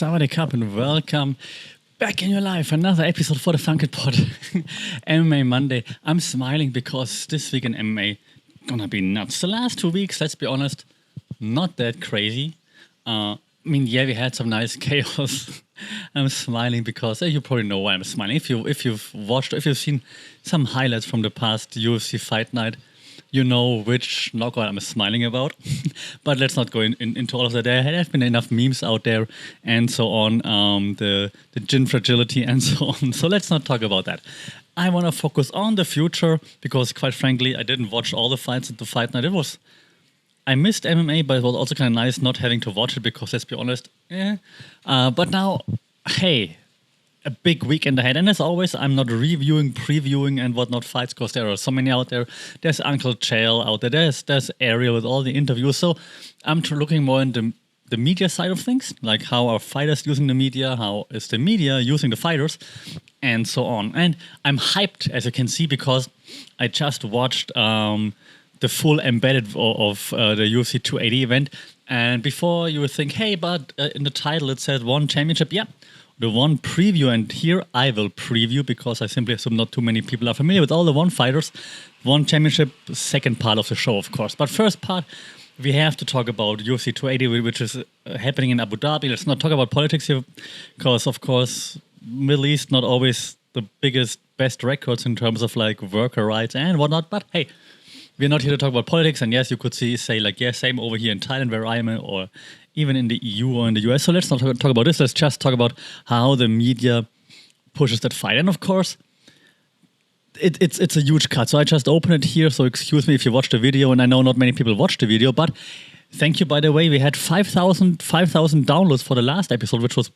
Sawadee Cup and welcome back in your life. Another episode for the Funkit Pod. MMA Monday. I'm smiling because this week in MMA gonna be nuts. The last 2 weeks, let's be honest, not that crazy. Yeah, we had some nice chaos. I'm smiling because you probably know why I'm smiling. If you've seen some highlights from the past UFC fight night, you know which knockout I'm smiling about. But let's not go into all of that. There have been enough memes out there and so on, the gin fragility and so on. So let's not talk about that. I want to focus on the future because, quite frankly, I didn't watch all the fights at the fight night. I missed MMA, but it was also kind of nice not having to watch it because, let's be honest, but now, hey, a big weekend ahead. And as always, I'm not reviewing, previewing, and whatnot fights because there are so many out there. There's Uncle Chael out there. There's Ariel with all the interviews. So I'm looking more into the media side of things, like how are fighters using the media, how is the media using the fighters, and so on. And I'm hyped, as you can see, because I just watched the full embedded of the UFC280 event. And before you would think, hey, but in the title it says one championship. Yeah, the one preview. And here I will preview because I simply assume not too many people are familiar with all the one fighters. One championship, second part of the show, of course. But first part, we have to talk about UFC 280, which is happening in Abu Dhabi. Let's not talk about politics here because, of course, Middle East not always the biggest, best records in terms of like worker rights and whatnot. But hey, we're not here to talk about politics, and yes, you could say like, yeah, same over here in Thailand where I am, or even in the EU or in the US. So let's not talk about this. Let's just talk about how the media pushes that fight. And of course, it's a huge cut. So I just opened it here. So excuse me if you watched the video, and I know not many people watched the video, but thank you, by the way. We had 5,000 downloads for the last episode, which was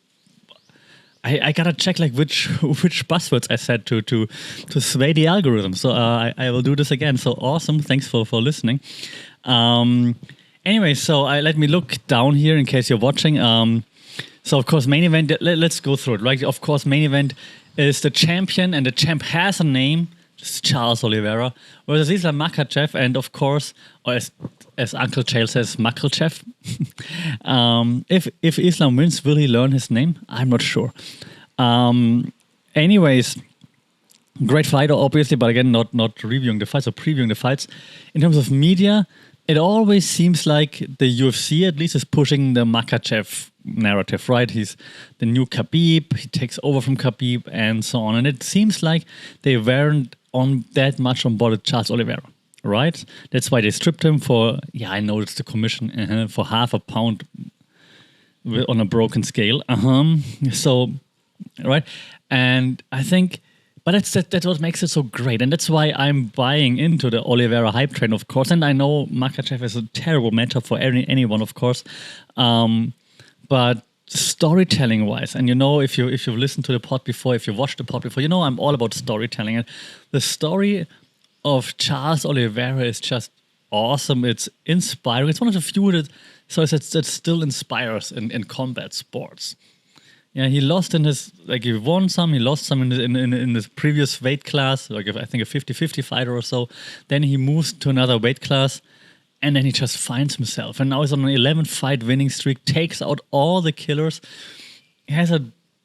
I gotta check like which buzzwords I said to sway the algorithm. So I will do this again. So awesome! Thanks for listening. Anyway, so let me look down here in case you're watching. So of course, main event. Let's go through it. Right? Of course, main event is the champion, and the champ has a name. It's Charles Oliveira versus Islam Makhachev, and of course, or as Uncle Chael says, Makhachev. If Islam wins, will he learn his name? I'm not sure. Anyways, great fighter, obviously, but again, not reviewing the fights or previewing the fights. In terms of media, it always seems like the UFC at least is pushing the Makhachev narrative, right? He's the new Khabib, he takes over from Khabib and so on. And it seems like they weren't that much on board with Charles Oliveira, right? That's why they stripped him for, I know it's the commission, for half a pound on a broken scale. So, right? And I think, but that's what makes it so great. And that's why I'm buying into the Oliveira hype train, of course. And I know Makhachev is a terrible matchup for anyone, of course. But storytelling-wise, and if you've listened to the pod before, if you've watched the pod before, I'm all about storytelling. And the story of Charles Oliveira is just awesome. It's inspiring. It's one of the few that still inspires in combat sports. Yeah, he lost he won some, he lost some in his previous weight class, like I think a 50-50 fighter or so. Then he moves to another weight class, and then he just finds himself. And now he's on an 11-fight winning streak, takes out all the killers. He has a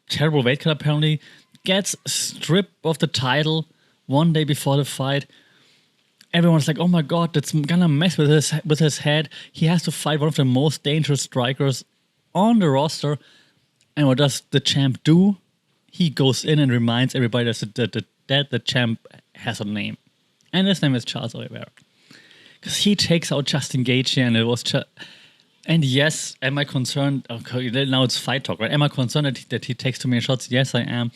terrible weight cut apparently, gets stripped of the title one day before the fight. Everyone's like, oh my God, that's gonna mess with his head. He has to fight one of the most dangerous strikers on the roster. And what does the champ do? He goes in and reminds everybody that the champ has a name. And his name is Charles Oliveira. Because he takes out Justin Gaethje, and it was and yes, am I concerned? Okay, now it's fight talk, right? Am I concerned that he takes too many shots? Yes, I am.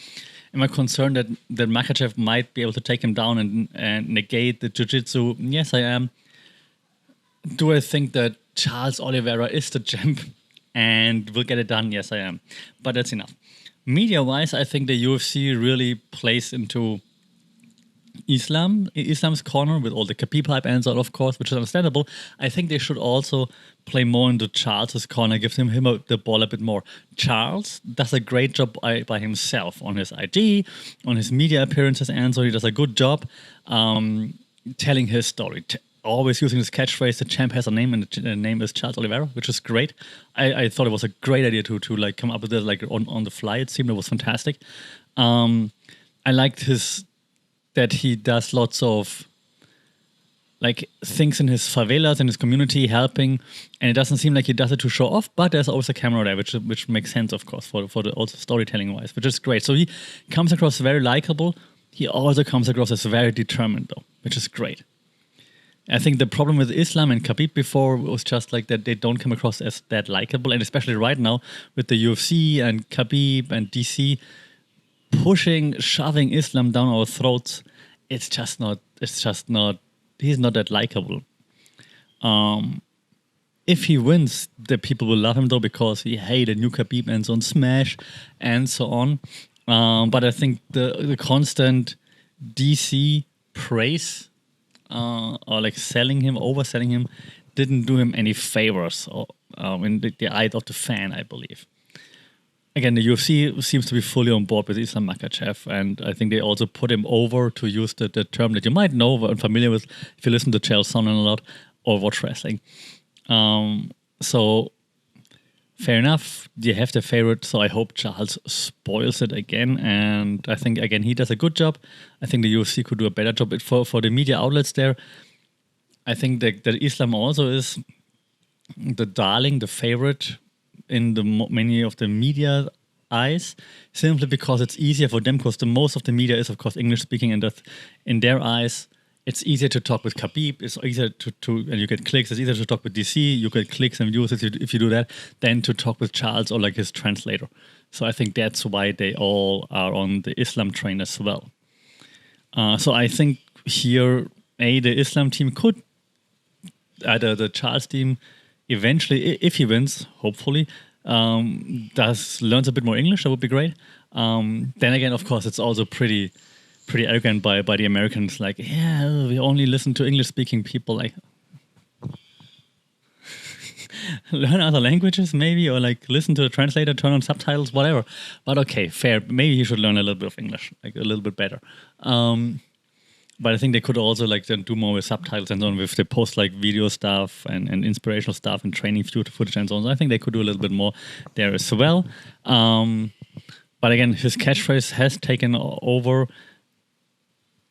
Am I concerned that Makhachev might be able to take him down and negate the jiu-jitsu? Yes, I am. Do I think that Charles Oliveira is the champ and will get it done? Yes, I am. But that's enough. Media-wise, I think the UFC really plays into Islam's corner with all the Khabib hype and so on, of course, which is understandable. I think they should also play more into Charles's corner, give him the ball a bit more. Charles does a great job by himself on his IG, on his media appearances, and so he does a good job telling his story. always using this catchphrase, the champ has a name and the name is Charles Oliveira, which is great. I thought it was a great idea to like come up with it like on the fly. It seemed it was fantastic. I liked that he does lots of like things in his favelas, in his community, helping, and it doesn't seem like he does it to show off, but there's always a camera there, which makes sense, of course, for the also storytelling wise, which is great. So he comes across very likable. He also comes across as very determined, though, which is great. I think the problem with Islam and Khabib before was just like that they don't come across as that likable, and especially right now with the UFC and Khabib and DC pushing, shoving Islam down our throats. It's just not. He's not that likable. If he wins, the people will love him though because he hated new Khabib and so on, Smash and so on. But I think the constant DC praise or like overselling him, didn't do him any favors in the eyes of the fan, I believe. Again, the UFC seems to be fully on board with Islam Makhachev, and I think they also put him over, to use the term that you might know and familiar with if you listen to Chael Sonnen a lot or watch wrestling. So, fair enough, you have the favorite, so I hope Charles spoils it again, and I think, again, he does a good job. I think the UFC could do a better job. For the media outlets there, I think that Islam also is the darling, the favorite in the many of the media eyes, simply because it's easier for them, because the most of the media is, of course, English speaking, and that in their eyes, it's easier to talk with Khabib. It's easier and you get clicks. It's easier to talk with DC. You get clicks and views if you do that, than to talk with Charles or like his translator. So I think that's why they all are on the Islam train as well. So I think here, the Islam team could, either the Charles team, eventually, if he wins, hopefully, learns a bit more English. That would be great. Then again, of course, it's also pretty arrogant by the Americans. Like, yeah, we only listen to English-speaking people. Like, learn other languages, maybe, or like listen to the translator, turn on subtitles, whatever. But okay, fair. Maybe he should learn a little bit of English, like a little bit better. But I think they could also like then do more with subtitles and so on. If they post like video stuff and inspirational stuff and training footage and so on. So I think they could do a little bit more there as well. But again, his catchphrase has taken over.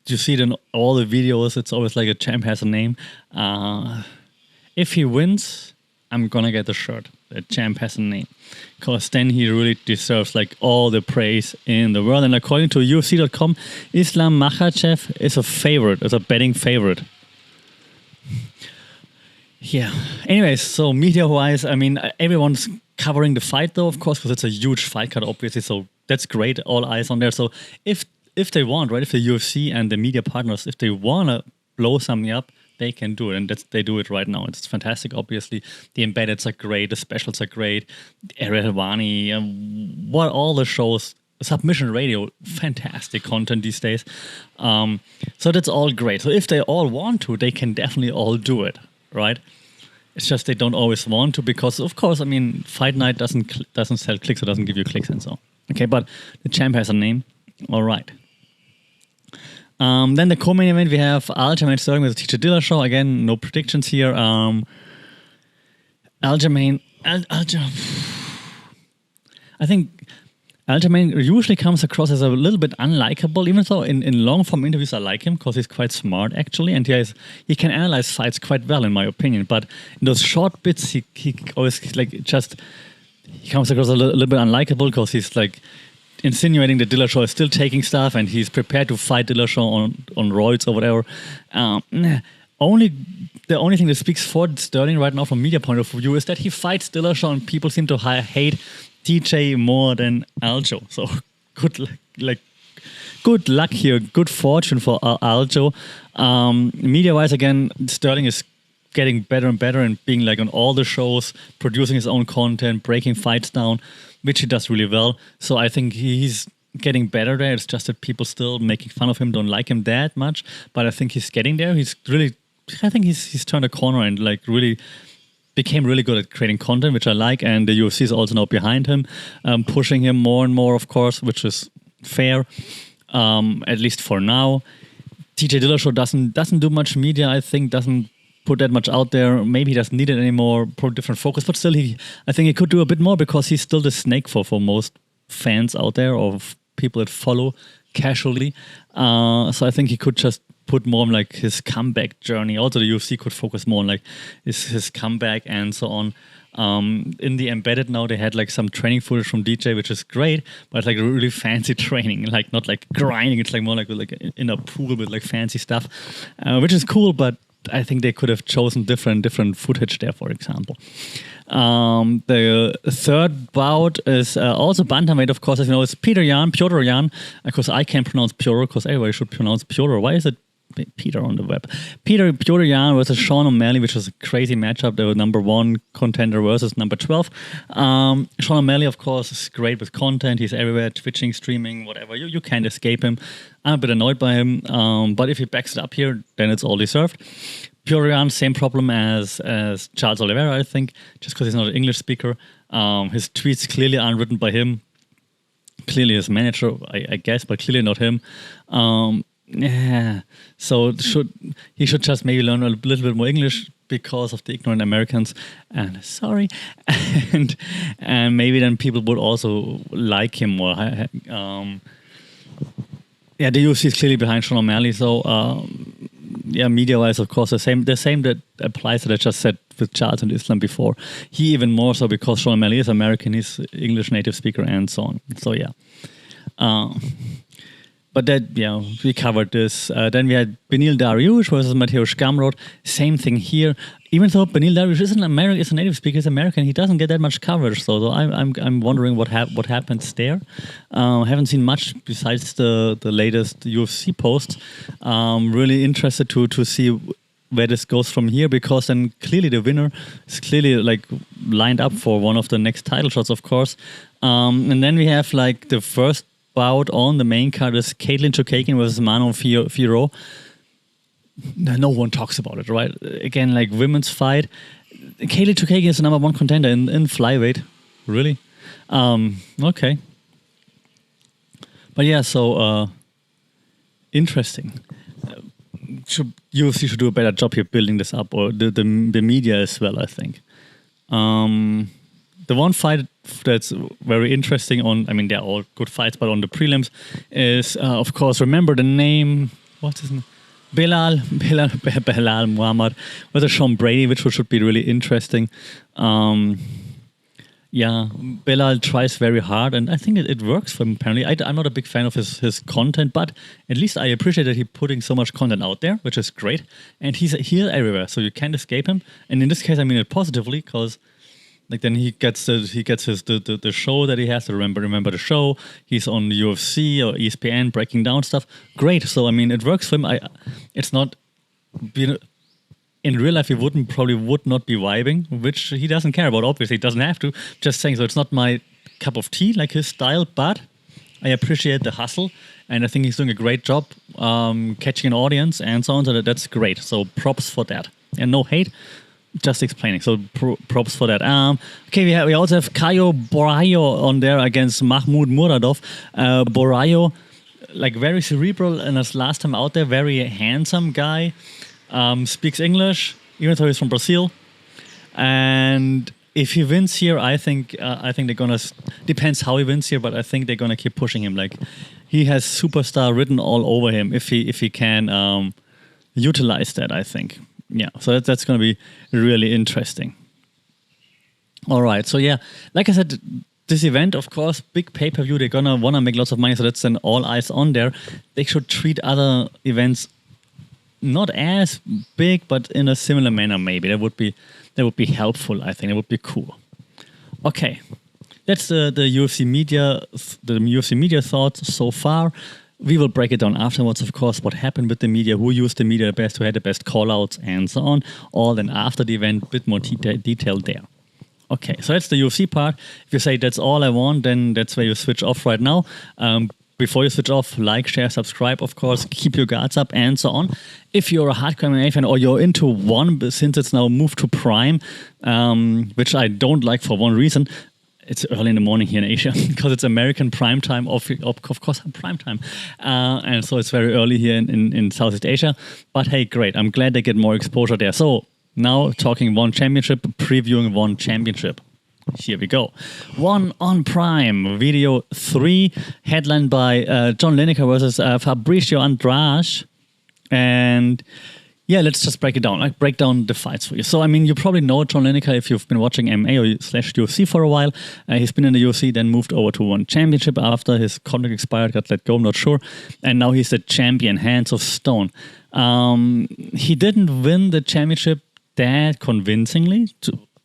You see it in all the videos. It's always like a champ has a name. If he wins, I'm gonna get the shirt. The champ has a name, because then he really deserves like all the praise in the world. And according to UFC.com, Islam Makhachev is a favorite, is a betting favorite. Yeah. Anyways, so media-wise, I mean, everyone's covering the fight though, of course, because it's a huge fight card, obviously. So that's great. All eyes on there. So if they want, right, if the UFC and the media partners, if they wanna blow something up, they can do it, and they do it right now. It's fantastic, obviously. The embeddeds are great, the specials are great, Ariel Helwani, what all the shows, Submission Radio, fantastic content these days. So that's all great. So if they all want to, they can definitely all do it, right? It's just they don't always want to, because, of course, I mean, Fight Night doesn't sell clicks, or doesn't give you clicks and so on. Okay, but the champ has a name. All right. Then the co-main event, we have Aljamain Sterling with the TJ Dillashaw. Again, no predictions here. Aljamain, I think Aljamain usually comes across as a little bit unlikable, even though in long-form interviews I like him, because he's quite smart, actually, and he can analyze fights quite well, in my opinion. But in those short bits, he always like he comes across a little bit unlikable, because he's like insinuating that Dillashaw is still taking stuff and he's prepared to fight Dillashaw on roids or whatever. The only thing that speaks for Sterling right now from media point of view is that he fights Dillashaw, and people seem to hate TJ more than Aljo. So good luck here, good fortune for Aljo. Media-wise, again, Sterling is getting better and better and being like on all the shows, producing his own content, breaking fights down, which he does really well. So I think he's getting better there. It's just that people still making fun of him, don't like him that much. But I think he's getting there. I think he's turned a corner and like really became really good at creating content, which I like. And the UFC is also now behind him, pushing him more and more, of course, which is fair, at least for now. TJ Dillashaw doesn't do much media, I think, doesn't put that much out there. Maybe he doesn't need it anymore. Probably different focus, but still, I think he could do a bit more because he's still the snake for most fans out there or people that follow casually. So I think he could just put more on like his comeback journey. Also, the UFC could focus more on like his comeback and so on. In the embedded now, they had like some training footage from DJ, which is great, but it's like really fancy training, like not like grinding. It's like more like in a pool with like fancy stuff, which is cool. But I think they could have chosen different footage there, for example. The third bout is also bantamweight, of course. As you know, it's Petr Yan. Because I can't pronounce Piotr, because everybody should pronounce Piotr. Why is it Peter on the web? Petr Yan versus Sean O'Malley, which was a crazy matchup. They were number 1 contender versus number 12. Sean O'Malley, of course, is great with content. He's everywhere, twitching, streaming, whatever. You can't escape him. I'm a bit annoyed by him, but if he backs it up here, then it's all deserved. Petr Yan, same problem as Charles Oliveira, I think, just because he's not an English speaker. His tweets clearly aren't written by him. Clearly his manager, I guess, but clearly not him. Yeah, so he should just maybe learn a little bit more English because of the ignorant Americans. And sorry, and maybe then people would also like him more. Yeah, the UFC is clearly behind Sean O'Malley. So yeah, media-wise, of course, the same that applies that I just said with Charles and Islam before. He even more so because Sean O'Malley is American, he's English native speaker, and so on. So yeah. But that, yeah, we covered this. Then we had Beneil Dariush versus Mateusz Gamrot. Same thing here. Even though Beneil Dariush is a native speaker, he's American, he doesn't get that much coverage. So I'm wondering what happens there. I haven't seen much besides the latest UFC posts. Really interested to see where this goes from here, because then clearly the winner is clearly like lined up for one of the next title shots, of course. And then we have like the first bout on the main card is Caitlin Chukagian versus Manon Fiorot. No one talks about it, right? Again, like women's fight. Caitlin Chukagian is the number 1 contender in flyweight. Really? Okay. But yeah, so interesting. UFC should do a better job here building this up, or the media as well, I think. The one fight that's very interesting they're all good fights, but on the prelims is, of course, remember the name, what's his name? Belal Muhammad versus Sean Brady, which should be really interesting. Yeah, Belal tries very hard, and I think it works for him, apparently. I'm not a big fan of his content, but at least I appreciate that he's putting so much content out there, which is great. And he's everywhere, so you can't escape him. And in this case, I mean it positively, because like then he gets the show that he has to remember the show. He's on the UFC or ESPN breaking down stuff. Great. So I mean, it works for him. It's not, in real life he probably would not be vibing, which he doesn't care about. Obviously, he doesn't have to. Just saying. So it's not my cup of tea, like his style, but I appreciate the hustle, and I think he's doing a great job catching an audience and so on. So that's great. So props for that, and no hate. Just explaining, so props for that. Okay, we also have Caio Borralho on there against Mahmoud Muradov. Borralho, like very cerebral, and as last time out there, very handsome guy. Speaks English, even though he's from Brazil. And if he wins here, I think they're gonna. Depends how he wins here, but I think they're gonna keep pushing him. Like he has superstar written all over him. If he can utilize that, I think. Yeah, so that's going to be really interesting. All right, so yeah, like I said, this event, of course, big pay-per-view, they're going to want to make lots of money, so that's then all eyes on there. They should treat other events not as big, but in a similar manner maybe. That would be helpful, I think. It would be cool. Okay, that's the UFC media thoughts so far. We will break it down afterwards, of course, what happened with the media, who used the media the best, who had the best call-outs, and so on. All then after the event, a bit more detail there. Okay, so that's the UFC part. If you say that's all I want, then that's where you switch off right now. Before you switch off, like, share, subscribe, of course, keep your guards up, and so on. If you're a hardcore MMA fan or you're into one, since it's now moved to Prime, which I don't like for one reason, it's early in the morning here in Asia because it's American prime time, of course, prime time. And so it's very early here in Southeast Asia. But hey, great. I'm glad they get more exposure there. So Now talking one championship, previewing one championship. Here we go. One on Prime, video 3, headlined by John Lineker versus Fabricio Andrade. And yeah, let's just break it down. Like, break down the fights for you. So, I mean, you probably know John Lineker if you've been watching MMA or slash UFC for a while. He's been in the UFC, then moved over to one championship after his contract expired, got let go, I'm not sure. And now he's the champion, Hands of Stone. He didn't win the championship that convincingly,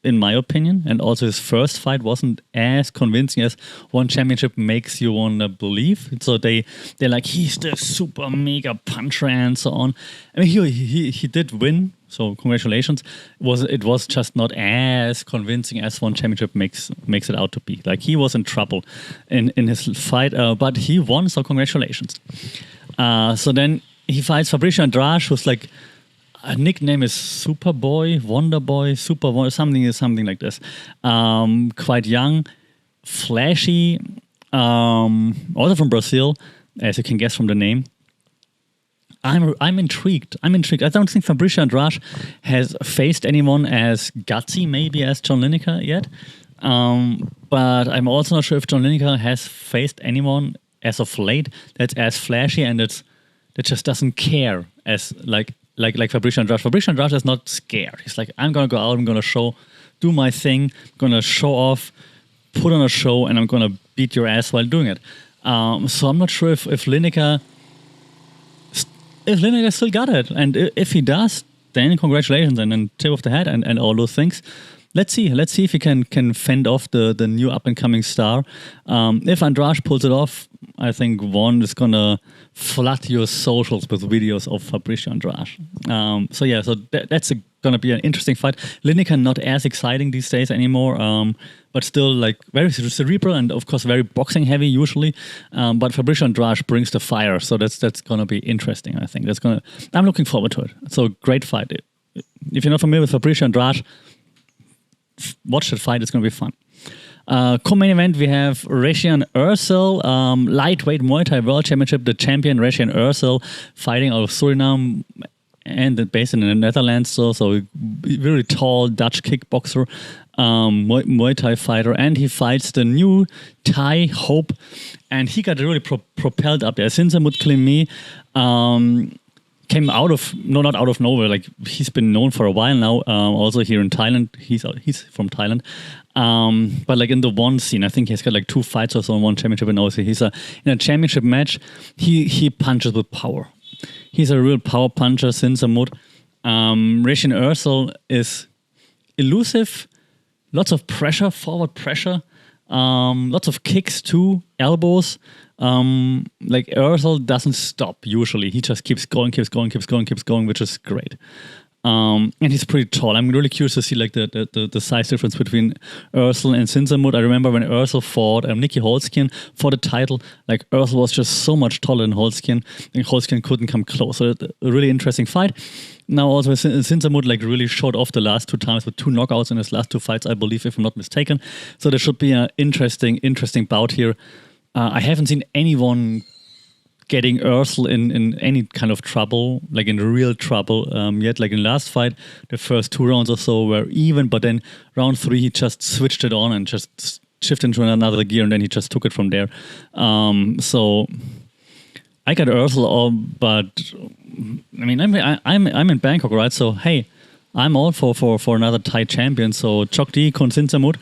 in my opinion, and also his first fight wasn't as convincing as one championship makes you want to believe. So they're like, he's the super mega puncher and so on. I mean, he did win, so congratulations. It was just not as convincing as one championship makes it out to be. Like, he was in trouble in his fight, but he won, so congratulations. So then he fights Fabricio Andrade, who's like, a nickname is Superboy, Wonderboy, Superboy, something like this. Quite young, flashy, also from Brazil, as you can guess from the name. I'm intrigued. I don't think Fabricio Andrade has faced anyone as gutsy, maybe as John Lineker yet. But I'm also not sure if John Lineker has faced anyone as of late that's as flashy and that just doesn't care as like Fabricio Andrade. Fabricio Andrade is not scared. He's like, I'm going to go out, I'm going to do my thing, going to show off, put on a show, and I'm going to beat your ass while doing it. So I'm not sure if Lineker still got it. And if he does, then congratulations and then tip of the hat and all those things. Let's see if he can fend off the new up-and-coming star. If Andrade pulls it off, I think one is going to flood your socials with videos of Fabricio Andrade. So that's going to be an interesting fight. Lineker not as exciting these days anymore, but still like very cerebral and of course very boxing heavy usually. But Fabricio Andrade brings the fire, so that's going to be interesting. I think I'm looking forward to it. So great fight. If you're not familiar with Fabricio Andrade, watch that fight. It's going to be fun. Co-main event, we have Recian Ersel, lightweight Muay Thai World Championship, the champion Recian Ersel fighting out of Suriname and based in the Netherlands. So very tall Dutch kickboxer, Muay Thai fighter, and he fights the new Thai Hope, and he got really propelled up there. Sinsamut Klimi came out of not out of nowhere. Like, he's been known for a while now. Also here in Thailand, he's from Thailand. But like in the one scene, I think he's got like 2 fights or so in one championship, and also he's in a championship match. He punches with power. He's a real power puncher. Sinsamut. Recian Ersel is elusive. Lots of pressure, forward pressure. Lots of kicks too, elbows. Like, Ersel doesn't stop usually. He just keeps going, which is great. And he's pretty tall. I'm really curious to see like the size difference between Ersel and Sinsamut. I remember when Ersel fought Nicky Holzkin for the title, like, Ersel was just so much taller than Holzkin, and Holzkin couldn't come close. So a really interesting fight. Now also Sinsamut like really showed off the last 2 times with 2 knockouts in his last 2 fights, I believe, if I'm not mistaken. So there should be an interesting bout here. I haven't seen anyone getting Ersel in any kind of trouble, like in real trouble yet. Like in last fight, the first 2 rounds or so were even, but then round 3 he just switched it on and just shifted into another gear, and then he just took it from there. So I got Ersel, but I mean, I'm in Bangkok, right? So hey, I'm all for another Thai champion. So Chokdi kon Sinsamut.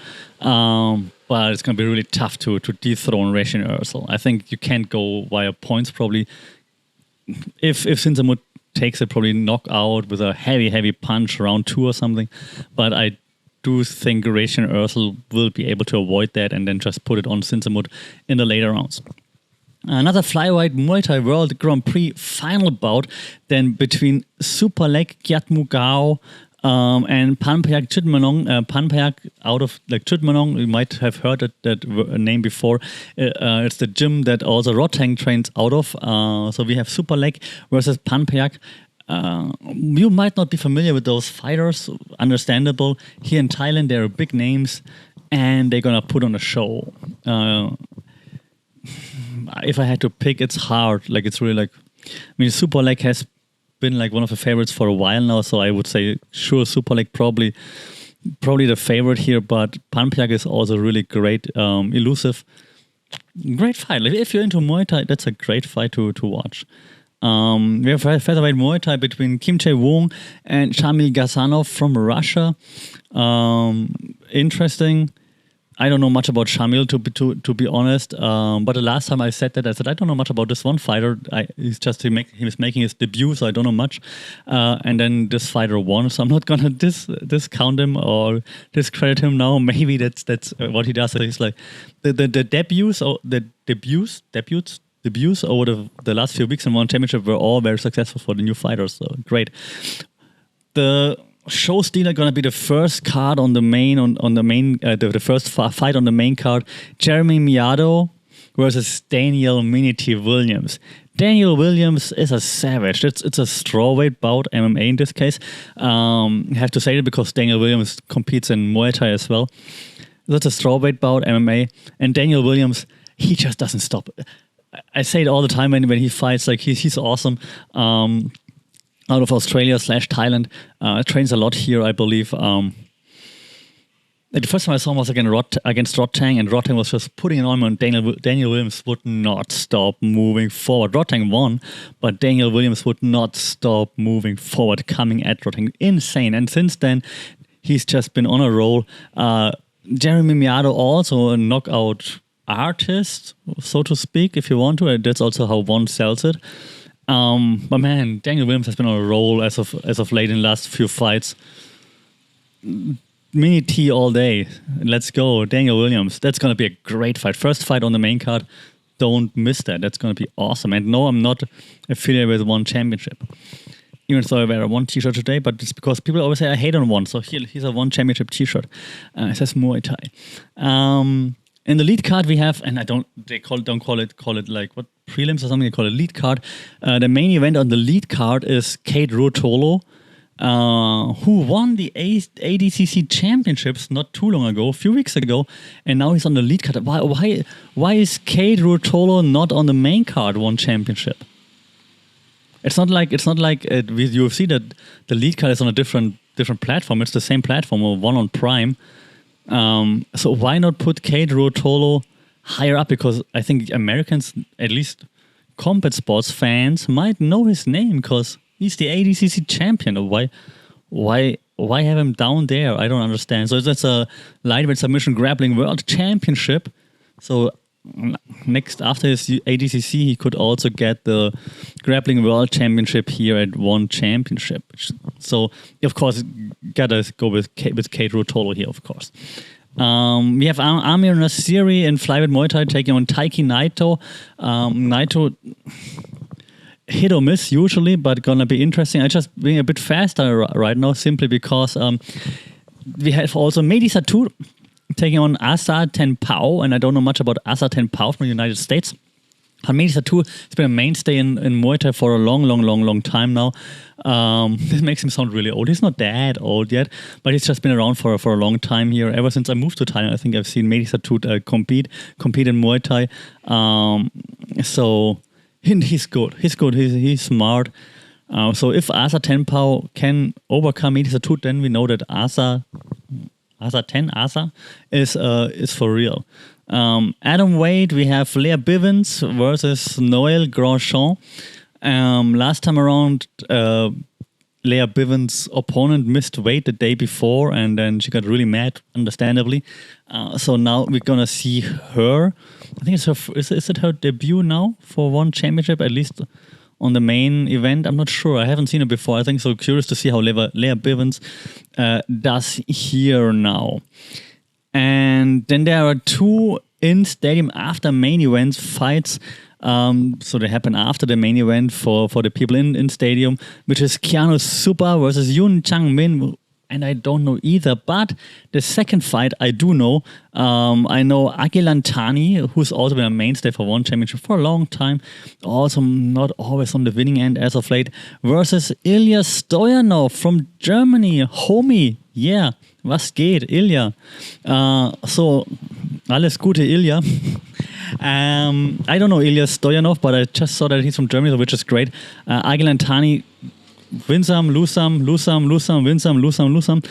But it's going to be really tough to dethrone Recian Ersel. I think you can't go via points probably. If Sinsamut takes it, probably knock out with a heavy punch round 2 or something. But I do think Recian Ersel will be able to avoid that and then just put it on Sinsamut in the later rounds. Another flyweight Muay Thai World Grand Prix final bout then between Superleg Gyatmugao and Panpayak Chitmanong. Panpayak out of like Chitmanong, you might have heard that name before. It's the gym that also Rotang trains out of. So we have Superleg versus Panpayak. You might not be familiar with those fighters, understandable. Here in Thailand, they're big names, and they're gonna put on a show. If I had to pick, it's hard. Like, it's really like, I mean, Superleg has been like one of the favorites for a while now, so I would say sure Superlik probably the favorite here, but Panpiak is also really great, elusive. Great fight. Like, if you're into Muay Thai, that's a great fight to watch. We have featherweight Muay Thai between Kim Chae-wong and Shamil Gazanov from Russia. Interesting. I don't know much about Shamil, to be honest. But the last time I said that, I said I don't know much about this one fighter. He was making his debut, so I don't know much. And then this fighter won, so I'm not gonna discount him or discredit him now. Maybe that's what he does. He's like the debuts over the last few weeks in one championship were all very successful for the new fighters. So great. The show stealer gonna be the first card on the main the first fight on the main card. Jeremy Miado versus Daniel Minity Williams. Daniel Williams is a savage. It's a strawweight bout, MMA in this case. I have to say it because Daniel Williams competes in Muay Thai as well. That's a strawweight bout, MMA, and Daniel Williams, he just doesn't stop. I say it all the time when he fights. Like he's awesome. Out of Australia/Thailand, trains a lot here, I believe. The first time I saw him was against Rotang, and Rotang was just putting it on him, and Daniel Williams would not stop moving forward. Rotang won, but Daniel Williams would not stop moving forward, coming at Rotang. Insane. And since then, he's just been on a roll. Jeremy Miado, also a knockout artist, so to speak, if you want to. That's also how one sells it. But man, Daniel Williams has been on a roll as of late in the last few fights. Mini T all day. Let's go, Daniel Williams. That's gonna be a great fight. First fight on the main card. Don't miss that. That's gonna be awesome. And no, I'm not affiliated with One Championship. Even though I wear a One t-shirt today, but it's because people always say I hate on One. So here's a One Championship t-shirt. It says Muay Thai. In the lead card we have, and don't call it like what prelims or something. They call it lead card. The main event on the lead card is Kate Ruotolo, who won the ADCC championships not too long ago, a few weeks ago, and now he's on the lead card. Why is Kate Ruotolo not on the main card One Championship? It's not like with UFC that the lead card is on a different platform. It's the same platform, or one on Prime. So why not put Kate Ruotolo higher up? Because I think Americans, at least combat sports fans, might know his name because he's the ADCC champion. Why have him down there? I don't understand. So that's a lightweight submission grappling world championship. So next, after his ADCC, he could also get the grappling world championship here at One Championship. So, of course, gotta go with Kate Ruotolo here, of course. We have Amir Nasiri in flyweight Muay Thai taking on Taiki Naito. Naito, hit or miss usually, but gonna be interesting. I just being a bit faster right now, simply because we have also Mehdi Satur taking on Asa Tenpao, and I don't know much about Asa Tenpao from the United States. Mehdi Satur has been a mainstay in Muay Thai for a long time now. This makes him sound really old. He's not that old yet, but he's just been around for a long time here. Ever since I moved to Thailand, I think I've seen Mehdi Satur compete in Muay Thai. So he's good. He's smart. So if Asa Tenpao can overcome Mehdi Satur, then we know that Asa is for real. Atom weight, we have Leah Bivens versus Noelle Grandchamp. Last time around, Leah Bivens' opponent missed weight the day before, and then she got really mad, understandably. So now we're gonna see her. I think it's is it her debut now for One Championship, at least on the main event? I'm not sure. I haven't seen it before. I think so. Curious to see how Leah Bivens does here now. And then there are two in-stadium after main events fights. So they happen after the main event for the people in stadium, which is Keanu Supa versus Yoon Chang Min. And I don't know either. But the second fight I do know. I know Agilan Tani, who's also been a mainstay for One Championship for a long time. Also not always on the winning end as of late. Versus Ilya Stoyanov from Germany. Homie. Yeah. Was geht, Ilya? So, alles Gute, Ilya. I don't know Ilya Stoyanov, but I just saw that he's from Germany, which is great. Agilan Tani win some, lose some, lose some, lose some, win some, lose some, lose some.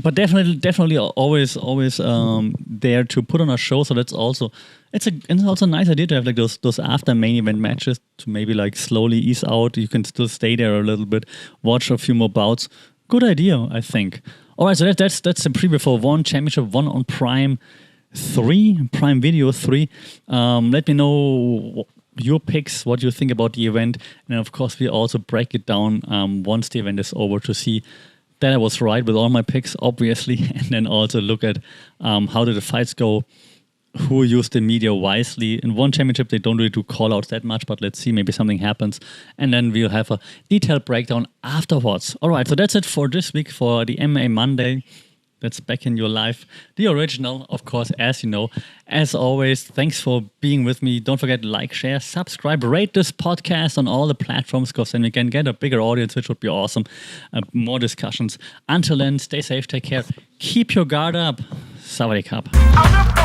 But definitely always there to put on a show. So that's also it's also a nice idea to have like those after main event matches to maybe like slowly ease out. You can still stay there a little bit, watch a few more bouts. Good idea, I think. All right, so that's the preview for One Championship, One on Prime Video 3. Let me know your picks, what you think about the event, and of course we also break it down once the event is over to see that I was right with all my picks, obviously, and then also look at how did the fights go, who used the media wisely. In One Championship, they don't really do call-outs that much, but let's see, maybe something happens, and then we'll have a detailed breakdown afterwards. All right, so that's it for this week for the MMA Monday. That's Back in Your Life. The original, of course, as you know. As always, thanks for being with me. Don't forget to like, share, subscribe, rate this podcast on all the platforms, because then we can get a bigger audience, which would be awesome. More discussions. Until then, stay safe, take care. Keep your guard up. Sawadee Krap.